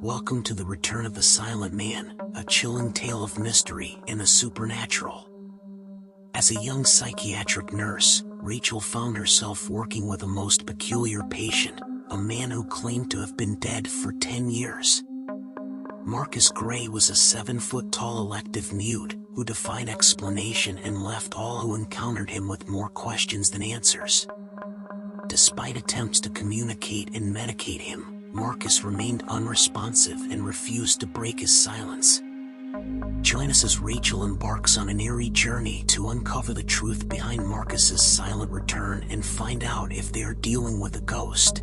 Welcome to the Return of the Silent Man, a chilling tale of mystery and the supernatural. As a young psychiatric nurse, Rachel found herself working with a most peculiar patient, a man who claimed to have been dead for 10 years. Marcus Gray was a 7-foot-tall elective mute who defied explanation and left all who encountered him with more questions than answers. Despite attempts to communicate and medicate him, Marcus remained unresponsive and refused to break his silence. Join us as Rachel embarks on an eerie journey to uncover the truth behind Marcus's silent return and find out if they are dealing with a ghost.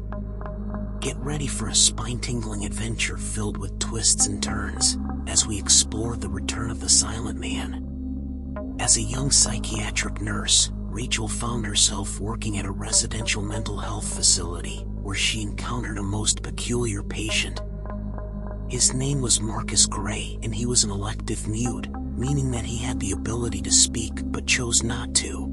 Get ready for a spine-tingling adventure filled with twists and turns as we explore the return of the Silent Man. As a young psychiatric nurse, Rachel found herself working at a residential mental health facility where she encountered a most peculiar patient. His name was Marcus Gray, and he was an elective mute, meaning that he had the ability to speak but chose not to.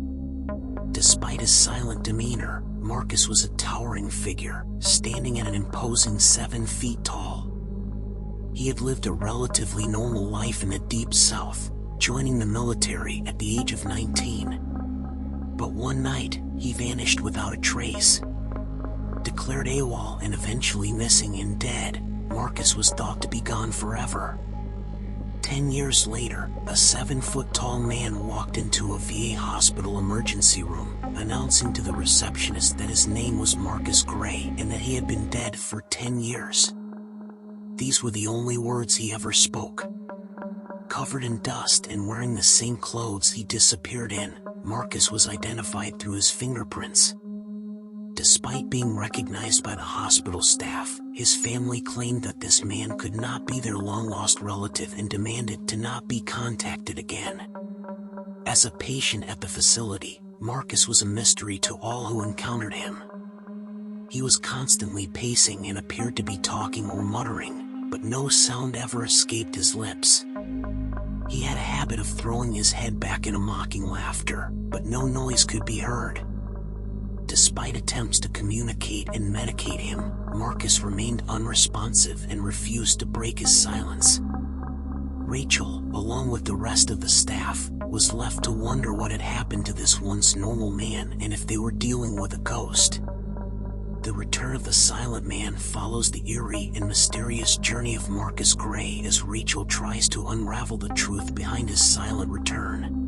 Despite his silent demeanor, Marcus was a towering figure, standing at an imposing 7 feet tall. He had lived a relatively normal life in the Deep South, joining the military at the age of 19. But one night, he vanished without a trace. Declared AWOL and eventually missing and dead, Marcus was thought to be gone forever. 10 years later, a 7-foot-tall man walked into a VA hospital emergency room, announcing to the receptionist that his name was Marcus Gray and that he had been dead for 10 years. These were the only words he ever spoke. Covered in dust and wearing the same clothes he disappeared in, Marcus was identified through his fingerprints. Despite being recognized by the hospital staff, his family claimed that this man could not be their long-lost relative and demanded to not be contacted again. As a patient at the facility, Marcus was a mystery to all who encountered him. He was constantly pacing and appeared to be talking or muttering, but no sound ever escaped his lips. He had a habit of throwing his head back in a mocking laughter, but no noise could be heard. Despite attempts to communicate and medicate him, Marcus remained unresponsive and refused to break his silence. Rachel, along with the rest of the staff, was left to wonder what had happened to this once normal man and if they were dealing with a ghost. The Return of the Silent Man follows the eerie and mysterious journey of Marcus Gray as Rachel tries to unravel the truth behind his silent return.